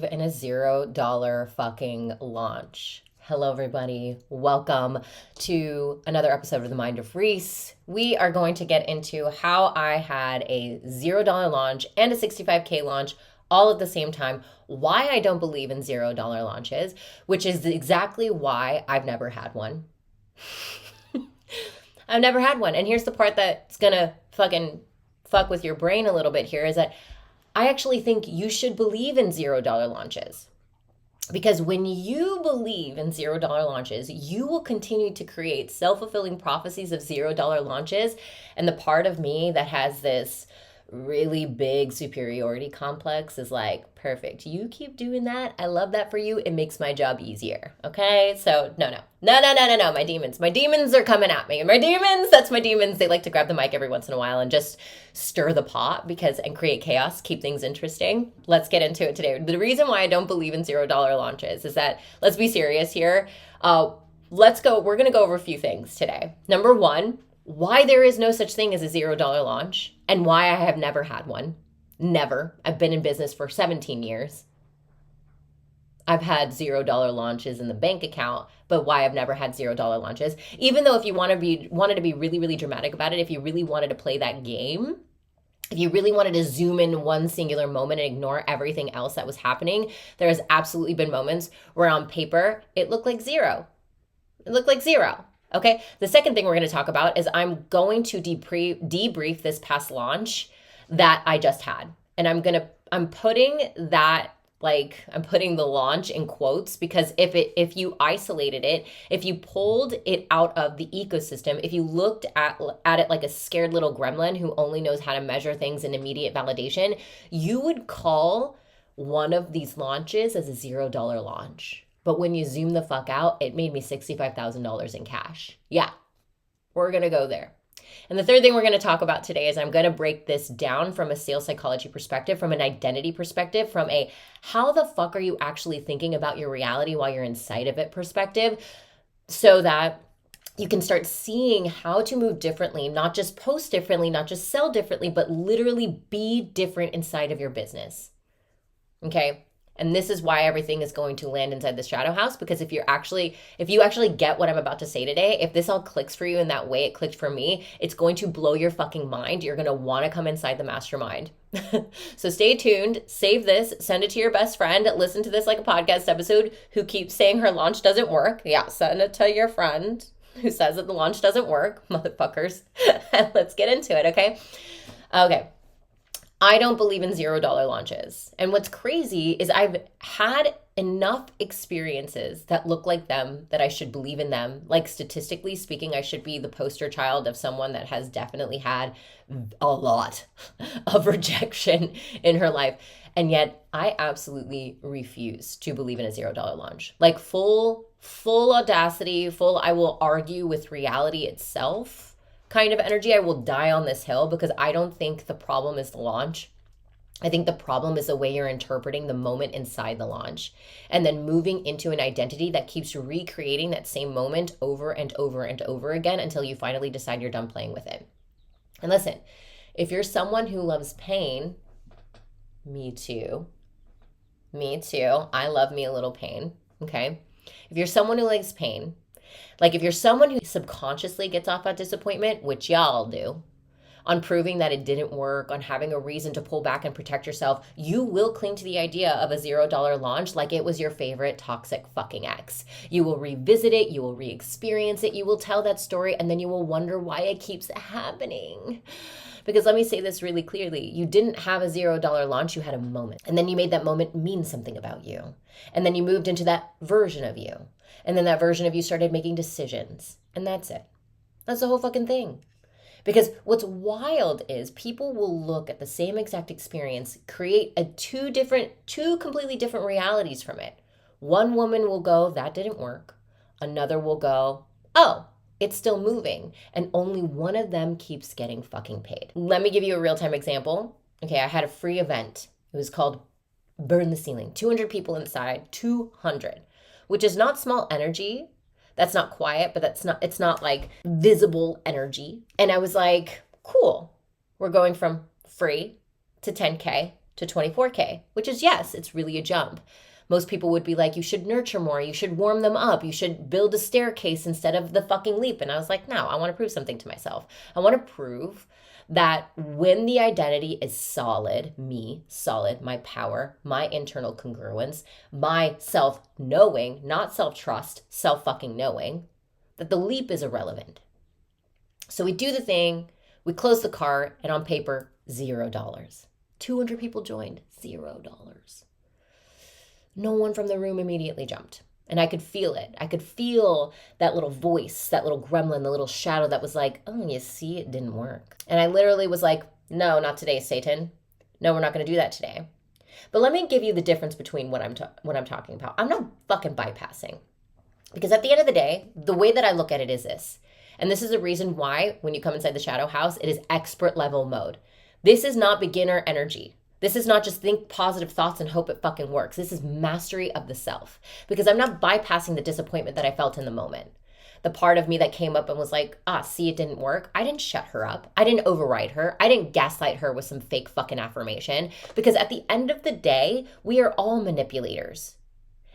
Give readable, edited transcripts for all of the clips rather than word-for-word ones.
believe in a $0 fucking launch. Hello, everybody. Welcome to another episode of The Mind of Reese. We are going to get into how I had a $0 launch and a 65K launch all at the same time, why I don't believe in $0 launches, which is exactly why I've never had one. I've never had one. And here's the part that's gonna fucking fuck with your brain a little bit here is that I actually think you should believe in $0 launches. Because when you believe in $0 launches, you will continue to create self-fulfilling prophecies of $0 launches. And the part of me that has this really big superiority complex is like, perfect. You keep doing that. I love that for you. It makes my job easier. Okay. So no. My demons are coming at me. That's my demons. They like to grab the mic every once in a while and just stir the pot and create chaos, keep things interesting. Let's get into it today. The reason why I don't believe in $0 launches is that, let's be serious here. We're going to go over a few things today. Number one, why there is no such thing as a $0 launch and why I have never had one. Never. I've been in business for 17 years. I've had $0 launches in the bank account, but why I've never had $0 launches. Even though if you wanted to be really, really dramatic about it, if you really wanted to play that game, if you really wanted to zoom in one singular moment and ignore everything else that was happening, there has absolutely been moments where on paper, it looked like zero. Okay, the second thing we're going to talk about is I'm going to debrief this past launch that I just had. And I'm putting the launch in quotes because if you isolated it, if you pulled it out of the ecosystem, if you looked at it like a scared little gremlin who only knows how to measure things in immediate validation, you would call one of these launches as a $0 launch. But when you zoom the fuck out, it made me $65,000 in cash. Yeah, we're going to go there. And the third thing we're going to talk about today is I'm going to break this down from a sales psychology perspective, from an identity perspective, from a how the fuck are you actually thinking about your reality while you're inside of it perspective, so that you can start seeing how to move differently, not just post differently, not just sell differently, but literally be different inside of your business. Okay? And this is why everything is going to land inside the shadow house, because if you actually get what I'm about to say today, if this all clicks for you in that way it clicked for me, it's going to blow your fucking mind. You're going to want to come inside the mastermind. So stay tuned, save this, send it to your best friend, listen to this like a podcast episode who keeps saying her launch doesn't work. Yeah, send it to your friend who says that the launch doesn't work, motherfuckers. Let's get into it, okay? Okay. I don't believe in $0 launches. And what's crazy is I've had enough experiences that look like them that I should believe in them. Like statistically speaking, I should be the poster child of someone that has definitely had a lot of rejection in her life. And yet I absolutely refuse to believe in a $0 launch. Like full audacity, I will argue with reality itself kind of energy. I will die on this hill because I don't think the problem is the launch. I think the problem is the way you're interpreting the moment inside the launch and then moving into an identity that keeps recreating that same moment over and over and over again until you finally decide you're done playing with it. And listen, if you're someone who loves pain, me too. I love me a little pain, okay? If you're someone who likes pain, like if you're someone who subconsciously gets off at disappointment, which y'all do, on proving that it didn't work, on having a reason to pull back and protect yourself, you will cling to the idea of a $0 launch like it was your favorite toxic fucking ex. You will revisit it, you will re-experience it, you will tell that story, and then you will wonder why it keeps happening. Because let me say this really clearly, you didn't have a $0 launch, you had a moment. And then you made that moment mean something about you. And then you moved into that version of you. And then that version of you started making decisions. And that's it. That's the whole fucking thing. Because what's wild is people will look at the same exact experience, create two completely different realities from it. One woman will go, that didn't work. Another will go, oh, it's still moving. And only one of them keeps getting fucking paid. Let me give you a real-time example. Okay, I had a free event. It was called Burn the Ceiling. 200 people inside, 200. Which is not small energy. That's not quiet, but it's not like visible energy. And I was like, cool. We're going from free to 10K to 24K, which is, yes, it's really a jump. Most people would be like, you should nurture more, you should warm them up, you should build a staircase instead of the fucking leap. And I was like, no, I want to prove something to myself. I want to prove that when the identity is solid, me, solid, my power, my internal congruence, my self-knowing, not self-trust, self-fucking knowing, that the leap is irrelevant. So we do the thing, we close the cart, and on paper, $0. 200 people joined, $0. No one from the room immediately jumped. And I could feel it. I could feel that little voice, that little gremlin, the little shadow that was like, oh, you see, it didn't work. And I literally was like, no, not today, Satan. No, we're not going to do that today. But let me give you the difference between what I'm talking about. I'm not fucking bypassing. Because at the end of the day, the way that I look at it is this. And this is the reason why when you come inside the shadow house, it is expert level mode. This is not beginner energy. This is not just think positive thoughts and hope it fucking works. This is mastery of the self. Because I'm not bypassing the disappointment that I felt in the moment. The part of me that came up and was like, see, it didn't work. I didn't shut her up. I didn't override her. I didn't gaslight her with some fake fucking affirmation. Because at the end of the day, we are all manipulators.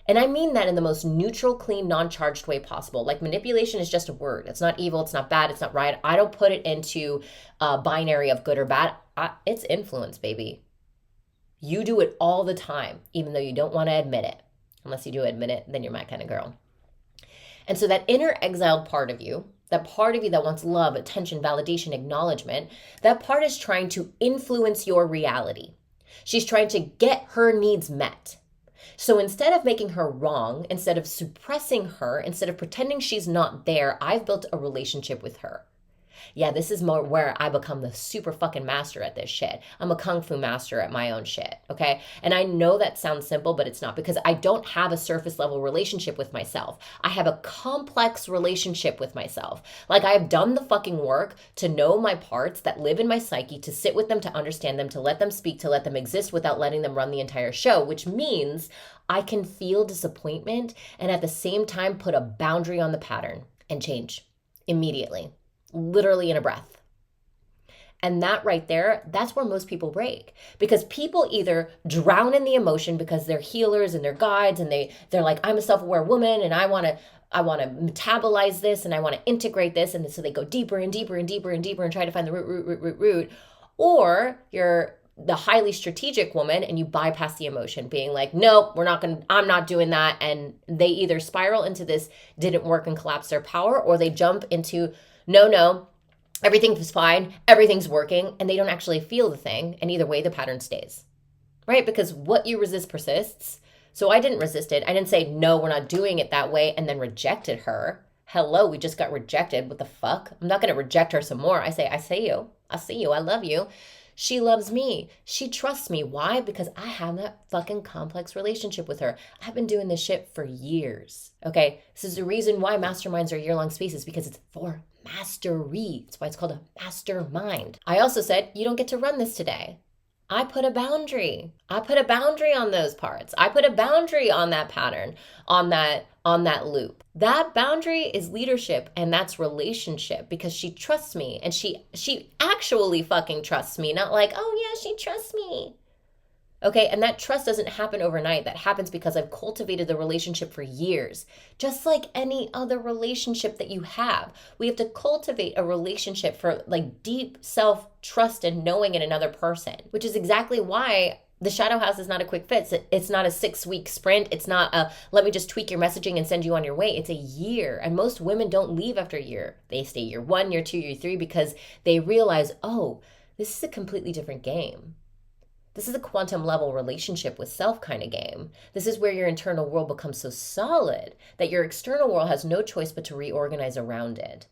And I mean that in the most neutral, clean, non-charged way possible. Like manipulation is just a word. It's not evil. It's not bad. It's not right. I don't put it into a binary of good or bad. It's influence, baby. You do it all the time, even though you don't want to admit it. Unless you do admit it, then you're my kind of girl. And so that inner exiled part of you, that part of you that wants love, attention, validation, acknowledgement, that part is trying to influence your reality. She's trying to get her needs met. So instead of making her wrong, instead of suppressing her, instead of pretending she's not there, I've built a relationship with her. Yeah, this is more where I become the super fucking master at this shit. I'm a kung fu master at my own shit, okay? And I know that sounds simple, but it's not, because I don't have a surface level relationship with myself. I have a complex relationship with myself. Like, I've done the fucking work to know my parts that live in my psyche, to sit with them, to understand them, to let them speak, to let them exist without letting them run the entire show, which means I can feel disappointment and at the same time put a boundary on the pattern and change immediately. Literally in a breath. And that right there, that's where most people break. Because people either drown in the emotion because they're healers and they're guides and they're like, I'm a self-aware woman and I want to metabolize this and I want to integrate this. And so they go deeper and deeper and deeper and deeper and try to find the root. Or you're the highly strategic woman and you bypass the emotion, being like, nope, I'm not doing that. And they either spiral into this didn't work and collapse their power, or they jump into no, everything's fine, everything's working, and they don't actually feel the thing, and either way, the pattern stays, right? Because what you resist persists. So I didn't resist it. I didn't say, no, we're not doing it that way, and then rejected her. Hello, we just got rejected. What the fuck? I'm not going to reject her some more. I see you, I love you. She loves me. She trusts me. Why? Because I have that fucking complex relationship with her. I've been doing this shit for years. Okay? This is the reason why masterminds are year-long spaces, because it's for mastery. That's why it's called a mastermind. I also said, you don't get to run this today. I put a boundary. I put a boundary on those parts. I put a boundary on that pattern, on that loop. That boundary is leadership, and that's relationship, because she trusts me, and she actually fucking trusts me, not like, oh yeah, she trusts me. Okay, and that trust doesn't happen overnight. That happens because I've cultivated the relationship for years. Just like any other relationship that you have. We have to cultivate a relationship for like deep self-trust and knowing in another person, which is exactly why the shadow house is not a quick fix. It's not a 6-week sprint. It's not a, let me just tweak your messaging and send you on your way. It's a year. And most women don't leave after a year. They stay year 1, year 2, year 3, because they realize, oh, this is a completely different game. This is a quantum level relationship with self kind of game. This is where your internal world becomes so solid that your external world has no choice but to reorganize around it.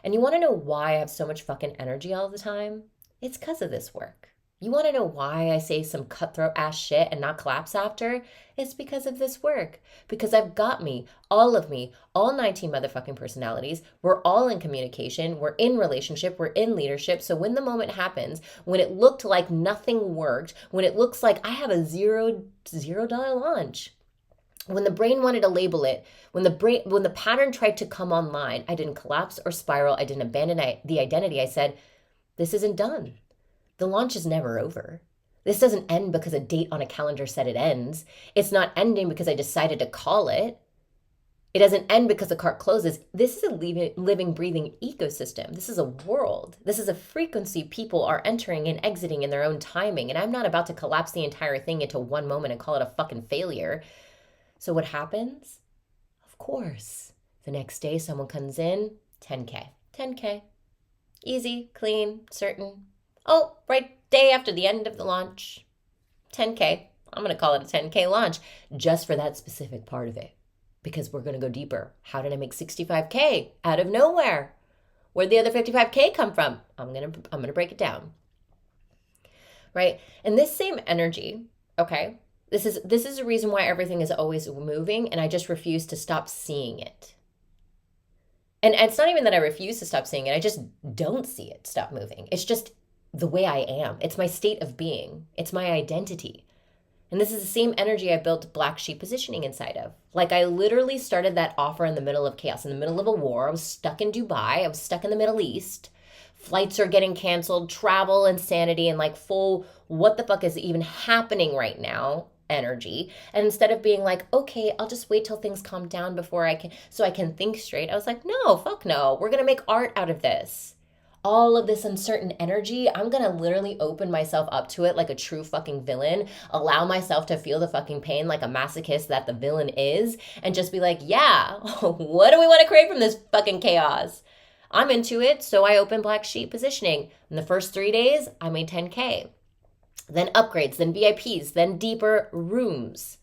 And you want to know why I have so much fucking energy all the time? It's because of this work. You want to know why I say some cutthroat ass shit and not collapse after? It's because of this work. Because I've got me, all 19 motherfucking personalities. We're all in communication. We're in relationship. We're in leadership. So when the moment happens, when it looked like nothing worked, when it looks like I have a $0 launch, when the brain wanted to label it, when the pattern tried to come online, I didn't collapse or spiral. I didn't abandon the identity. I said, this isn't done. The launch is never over. This doesn't end because a date on a calendar said it ends. It's not ending because I decided to call it. It doesn't end because the cart closes. This is a living, breathing ecosystem. This is a world. This is a frequency people are entering and exiting in their own timing. And I'm not about to collapse the entire thing into one moment and call it a fucking failure. So what happens? Of course, the next day someone comes in, 10K, 10K. Easy, clean, certain. Oh, right day after the end of the launch, 10K. I'm going to call it a 10K launch just for that specific part of it. Because we're going to go deeper. How did I make 65K out of nowhere? Where'd the other 55K come from? I'm going to break it down. Right? And this same energy, okay? This is a reason why everything is always moving and I just refuse to stop seeing it. And it's not even that I refuse to stop seeing it. I just don't see it stop moving. It's just the way I am. It's my state of being. It's my identity. And this is the same energy I built black sheep positioning inside of. Like I literally started that offer in the middle of chaos, in the middle of a war. I was stuck in Dubai. I was stuck in the Middle East. Flights are getting canceled, travel insanity, and like full, what the fuck is even happening right now energy. And instead of being like, okay, I'll just wait till things calm down before I can think straight. I was like, no, fuck no. We're going to make art out of this. All of this uncertain energy, I'm going to literally open myself up to it like a true fucking villain, allow myself to feel the fucking pain like a masochist that the villain is, and just be like, yeah, what do we want to create from this fucking chaos? I'm into it, so I open black sheep positioning. In the first 3 days, I made 10K. Then upgrades, then VIPs, then deeper rooms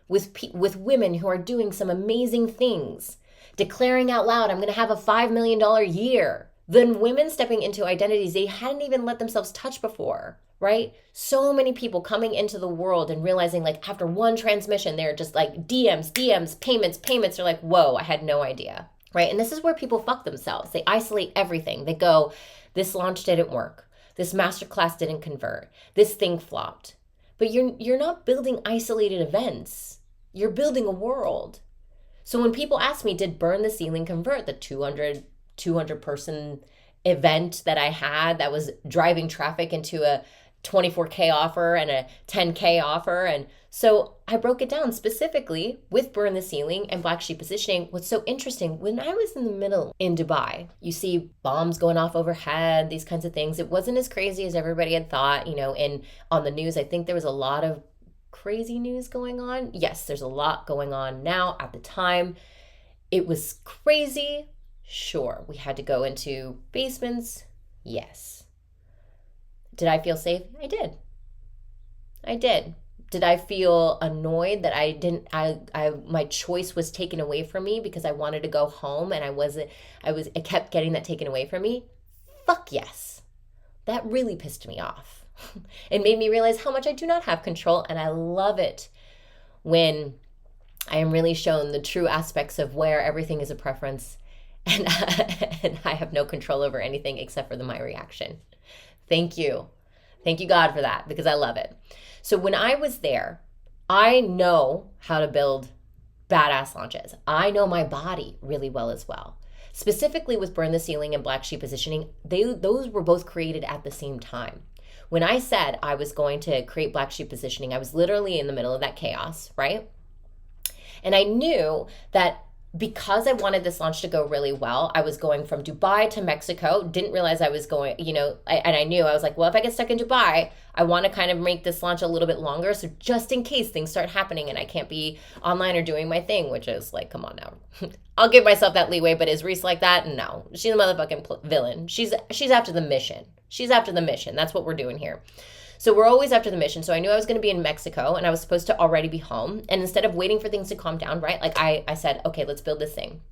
with women who are doing some amazing things, declaring out loud, I'm going to have a $5 million year. Then women stepping into identities they hadn't even let themselves touch before, right? So many people coming into the world and realizing like after one transmission, they're just like DMs, payments. They're like, whoa, I had no idea, right? And this is where people fuck themselves. They isolate everything. They go, this launch didn't work. This masterclass didn't convert. This thing flopped. But you're not building isolated events. You're building a world. So when people ask me, did Burn the Ceiling convert, the 200 person event that I had that was driving traffic into a 24K offer and a 10K offer? And so I broke it down specifically with Burn the Ceiling and Black Sheep positioning. What's so interesting, when I was in the middle in Dubai, you see bombs going off overhead, these kinds of things. It wasn't as crazy as everybody had thought, and on the news, I think there was a lot of crazy news going on. Yes, there's a lot going on now. At the time, it was crazy. Sure, we had to go into basements. Yes. Did I feel safe? I did. Did I feel annoyed that my choice was taken away from me because I wanted to go home and I kept getting that taken away from me? Fuck yes. That really pissed me off. It made me realize how much I do not have control, and I love it when I am really shown the true aspects of where everything is a preference. And I have no control over anything except for my reaction. Thank you. Thank you, God, for that, because I love it. So when I was there, I know how to build badass launches. I know my body really well as well. Specifically with Burn the Ceiling and Black Sheep positioning, those were both created at the same time. When I said I was going to create Black Sheep positioning, I was literally in the middle of that chaos, right? And I knew that because I wanted this launch to go really well, I was going from Dubai to Mexico. Didn't realize I was going, and I knew, I was like, well, if I get stuck in Dubai, I want to kind of make this launch a little bit longer. So just in case things start happening and I can't be online or doing my thing, which is like, come on now. I'll give myself that leeway, but is Reese like that? No, she's a motherfucking villain. She's after the mission. She's after the mission. That's what we're doing here. So we're always after the mission. So I knew I was going to be in Mexico and I was supposed to already be home. And instead of waiting for things to calm down, right? Like I said, okay, let's build this thing.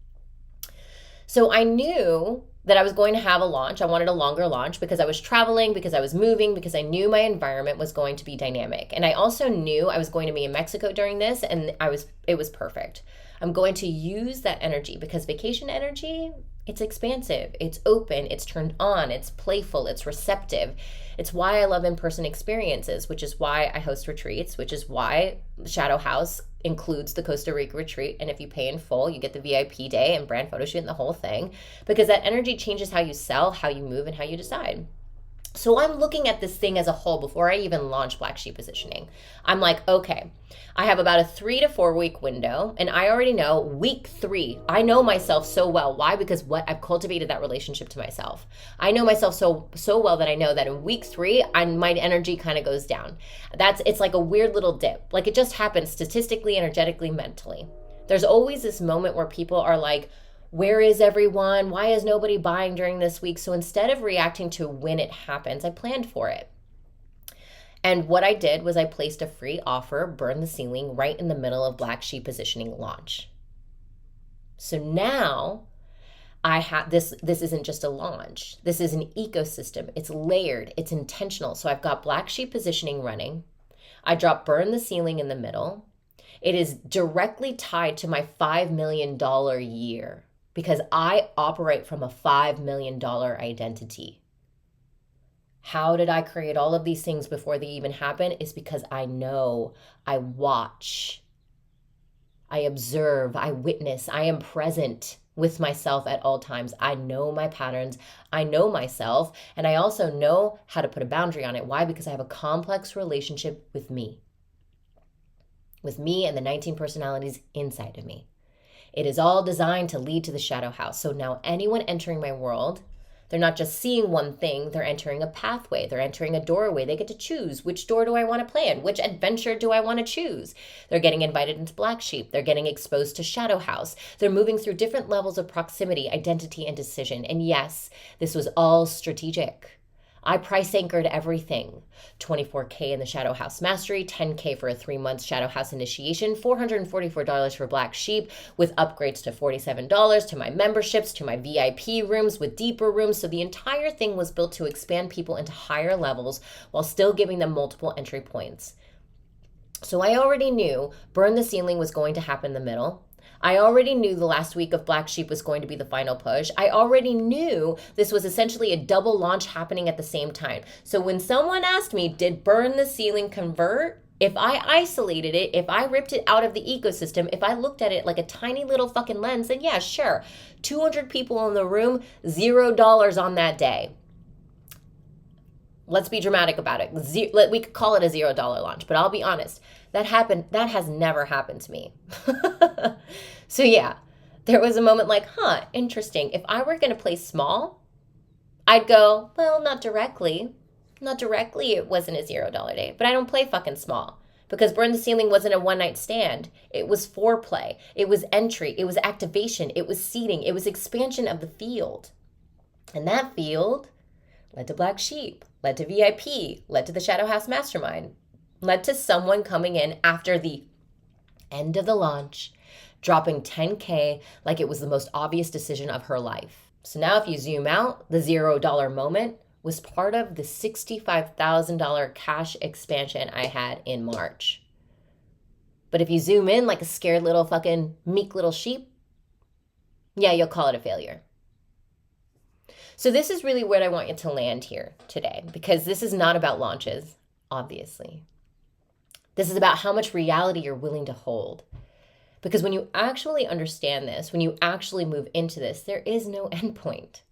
So I knew that I was going to have a launch. I wanted a longer launch because I was traveling, because I was moving, because I knew my environment was going to be dynamic. And I also knew I was going to be in Mexico during this, and it was perfect. I'm going to use that energy because vacation energy, it's expansive, it's open, it's turned on, it's playful, it's receptive. It's why I love in-person experiences, which is why I host retreats, which is why Shadow House includes the Costa Rica retreat. And if you pay in full, you get the VIP day and brand photo shoot and the whole thing, because that energy changes how you sell, how you move, and how you decide. So I'm looking at this thing as a whole before I even launch Black Sheep positioning. I'm like, okay, I have about a 3 to 4 week window, and I already know week 3. I know myself so well. Why? Because what I've cultivated that relationship to myself. I know myself so well that I know that in week 3, my energy kind of goes down. It's like a weird little dip. Like it just happens statistically, energetically, mentally. There's always this moment where people are like, where is everyone? Why is nobody buying during this week? So instead of reacting to when it happens, I planned for it. And what I did was I placed a free offer, burn the ceiling, right in the middle of Black Sheep positioning launch. So now I have this isn't just a launch. This is an ecosystem. It's layered, it's intentional. So I've got Black Sheep positioning running. I drop burn the ceiling in the middle. It is directly tied to my $5 million year, because I operate from a $5 million identity. How did I create all of these things before they even happen? Is because I know, I watch, I observe, I witness, I am present with myself at all times. I know my patterns, I know myself, and I also know how to put a boundary on it. Why? Because I have a complex relationship with me and the 19 personalities inside of me. It is all designed to lead to the shadow house. So now anyone entering my world, they're not just seeing one thing, they're entering a pathway, they're entering a doorway. They get to choose, which door do I want to plan? Which adventure do I want to choose? They're getting invited into Black Sheep. They're getting exposed to shadow house. They're moving through different levels of proximity, identity, and decision. And yes, this was all strategic. I price anchored everything. $24K in the Shadow House Mastery, $10K for a 3-month Shadow House initiation, $444 for Black Sheep with upgrades to $47, to my memberships, to my VIP rooms with deeper rooms. So the entire thing was built to expand people into higher levels while still giving them multiple entry points. So I already knew Burn the Ceiling was going to happen in the middle. I already knew the last week of Black Sheep was going to be the final push. I already knew this was essentially a double launch happening at the same time. So when someone asked me, did Burn the Ceiling convert? If I isolated it, if I ripped it out of the ecosystem, if I looked at it like a tiny little fucking lens, then yeah, sure. 200 people in the room, $0 on that day. Let's be dramatic about it. We could call it a $0 launch, but I'll be honest. That has never happened to me. So yeah, there was a moment like, interesting. If I were going to play small, I'd go, well, not directly. Not directly, it wasn't a $0 day. But I don't play fucking small. Because Burn the Ceiling wasn't a one-night stand. It was foreplay. It was entry. It was activation. It was seeding. It was expansion of the field. And that field led to Black Sheep, led to VIP, led to the Shadow House Mastermind, led to someone coming in after the end of the launch, dropping 10K like it was the most obvious decision of her life. So now if you zoom out, the $0 moment was part of the $65,000 cash expansion I had in March. But if you zoom in like a scared little fucking meek little sheep, yeah, you'll call it a failure. So this is really where I want you to land here today, because this is not about launches, obviously. This is about how much reality you're willing to hold. Because when you actually understand this, when you actually move into this, there is no endpoint.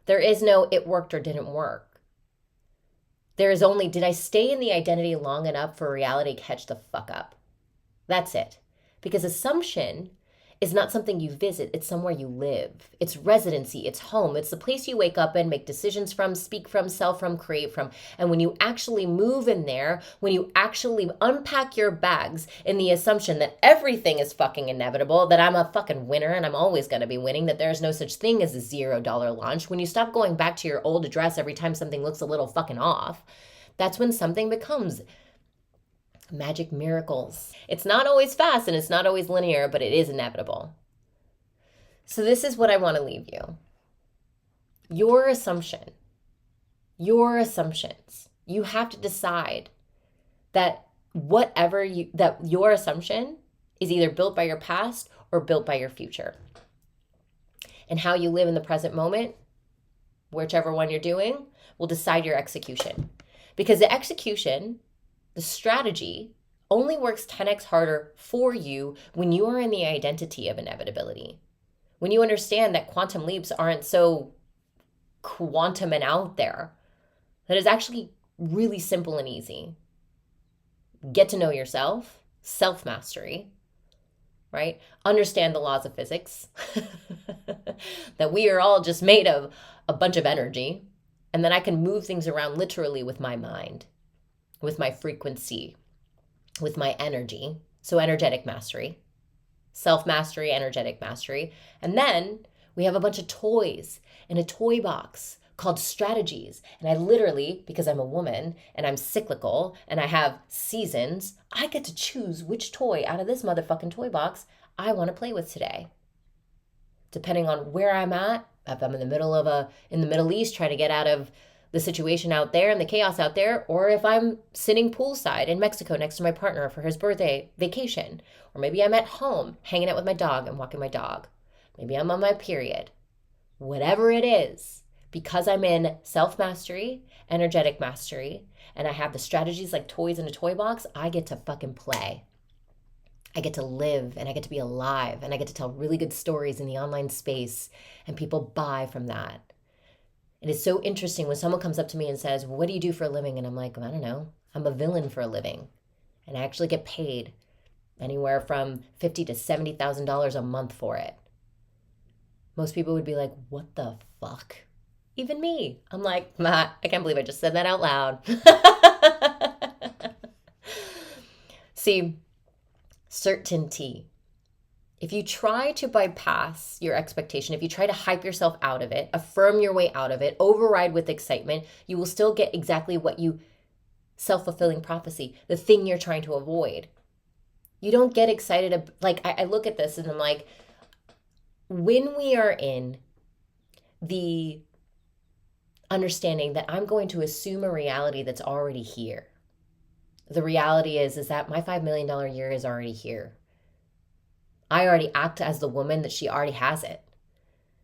There is no it worked or didn't work. There is only, did I stay in the identity long enough for reality to catch the fuck up? That's it. Because assumption is not something you visit, it's somewhere you live. It's residency, it's home, it's the place you wake up and make decisions from, speak from, sell from, create from. And when you actually move in there, when you actually unpack your bags in the assumption that everything is fucking inevitable, that I'm a fucking winner and I'm always gonna be winning, that there's no such thing as a $0 launch, when you stop going back to your old address every time something looks a little fucking off, that's when something becomes magic miracles. It's not always fast and it's not always linear, but it is inevitable. So this is what I want to leave you. Your assumptions, you have to decide that that your assumption is either built by your past or built by your future. And how you live in the present moment, whichever one you're doing, will decide your execution. Because the execution, the strategy, only works 10x harder for you when you are in the identity of inevitability. When you understand that quantum leaps aren't so quantum and out there. that is actually really simple and easy. Get to know yourself, self-mastery, right? Understand the laws of physics, that we are all just made of a bunch of energy, and that I can move things around literally with my mind, with my frequency, with my energy. So energetic mastery, self-mastery, energetic mastery. And then we have a bunch of toys in a toy box called strategies. And I literally, because I'm a woman and I'm cyclical and I have seasons, I get to choose which toy out of this motherfucking toy box I want to play with today. Depending on where I'm at, if I'm in the Middle East trying to get out of the situation out there and the chaos out there, or if I'm sitting poolside in Mexico next to my partner for his birthday vacation, or maybe I'm at home hanging out with my dog and walking my dog. Maybe I'm on my period. Whatever it is, because I'm in self-mastery, energetic mastery, and I have the strategies like toys in a toy box, I get to fucking play. I get to live and I get to be alive and I get to tell really good stories in the online space and people buy from that. It is so interesting when someone comes up to me and says, well, what do you do for a living? And I'm like, I don't know. I'm a villain for a living. And I actually get paid anywhere from $50,000 to $70,000 a month for it. Most people would be like, what the fuck? Even me. I'm like, I can't believe I just said that out loud. See, certainty. If you try to bypass your expectation, if you try to hype yourself out of it, affirm your way out of it, override with excitement, you will still get exactly what you, self-fulfilling prophecy, the thing you're trying to avoid. You don't get excited. Like, I look at this and I'm like, when we are in the understanding that I'm going to assume a reality that's already here, the reality is that my $5 million year is already here. I already act as the woman that she already has it.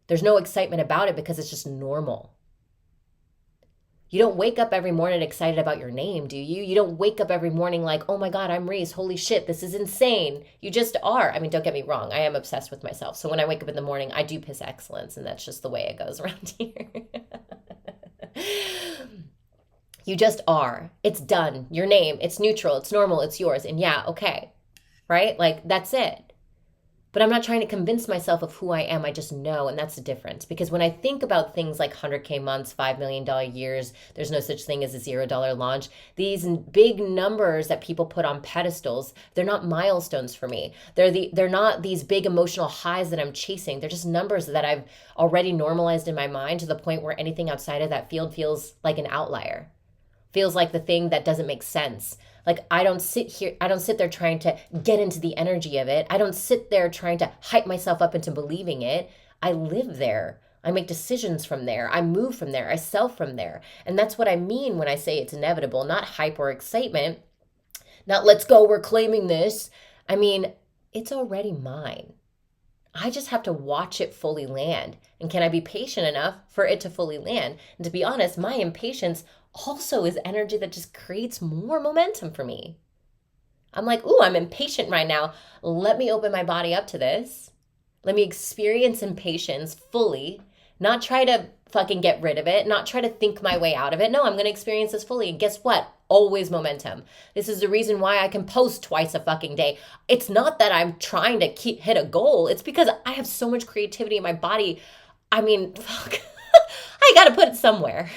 There's no excitement about it because it's just normal. You don't wake up every morning excited about your name, do you? You don't wake up every morning like, oh my God, I'm Reese. Holy shit, this is insane. You just are. I mean, don't get me wrong. I am obsessed with myself. So when I wake up in the morning, I do piss excellence, and that's just the way it goes around here. You just are. It's done. Your name, it's neutral, it's normal, it's yours. And yeah, okay. Right? Like, that's it. But I'm not trying to convince myself of who I am. I just know. And that's the difference. Because when I think about things like 100K months, $5 million years, there's no such thing as a $0 launch. These big numbers that people put on pedestals, they're not milestones for me. They're not these big emotional highs that I'm chasing. They're just numbers that I've already normalized in my mind to the point where anything outside of that field feels like an outlier. Feels like the thing that doesn't make sense. Like, I don't sit there trying to get into the energy of it. I don't sit there trying to hype myself up into believing it. I live there. I make decisions from there. I move from there. I sell from there. And that's what I mean when I say it's inevitable, not hype or excitement. Not let's go, we're claiming this. I mean, it's already mine. I just have to watch it fully land. And can I be patient enough for it to fully land? And to be honest, my impatience also is energy that just creates more momentum for me. I'm like, ooh, I'm impatient right now. Let me open my body up to this. Let me experience impatience fully, not try to fucking get rid of it, not try to think my way out of it. No, I'm going to experience this fully. And guess what? Always momentum. This is the reason why I can post twice a fucking day. It's not that I'm trying to hit a goal. It's because I have so much creativity in my body. I mean, fuck, I got to put it somewhere.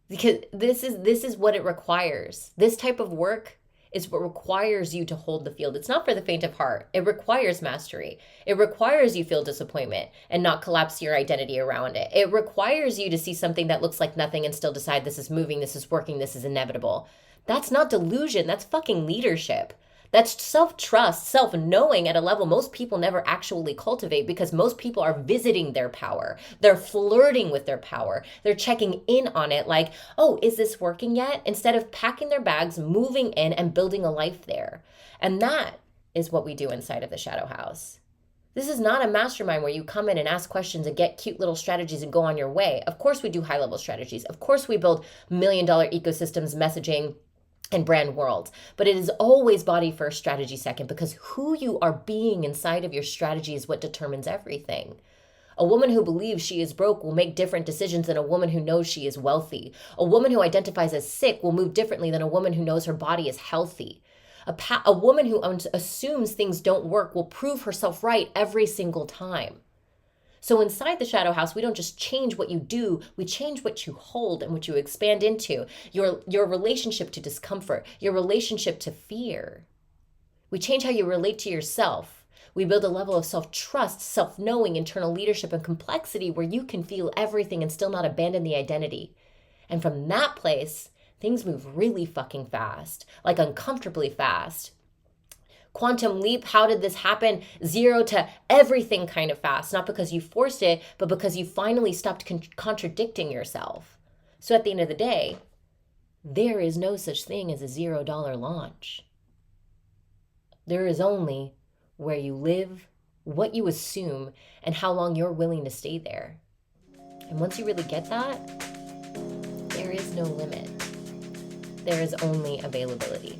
Because this is what it requires. This type of work is what requires you to hold the field. It's not for the faint of heart. It requires mastery. It requires you feel disappointment and not collapse your identity around it. It requires you to see something that looks like nothing and still decide this is moving, this is working, this is inevitable. That's not delusion. That's fucking leadership. That's self-trust, self-knowing at a level most people never actually cultivate because most people are visiting their power. They're flirting with their power. They're checking in on it like, oh, is this working yet? Instead of packing their bags, moving in, and building a life there. And that is what we do inside of the Shadow House. This is not a mastermind where you come in and ask questions and get cute little strategies and go on your way. Of course we do high-level strategies. Of course we build million-dollar ecosystems, messaging, and brand world. But it is always body first, strategy second, because who you are being inside of your strategy is what determines everything. A woman who believes she is broke will make different decisions than a woman who knows she is wealthy. A woman who identifies as sick will move differently than a woman who knows her body is healthy. A woman who assumes things don't work will prove herself right every single time. So inside the shadow house, we don't just change what you do, we change what you hold and what you expand into. Your relationship to discomfort, your relationship to fear. We change how you relate to yourself. We build a level of self-trust, self-knowing, internal leadership, and complexity where you can feel everything and still not abandon the identity. And from that place, things move really fucking fast, like uncomfortably fast. Quantum leap, how did this happen? 0 to everything kind of fast, not because you forced it, but because you finally stopped contradicting yourself. So at the end of the day, there is no such thing as a $0 launch. There is only where you live, what you assume, and how long you're willing to stay there. And once you really get that, there is no limit. There is only availability.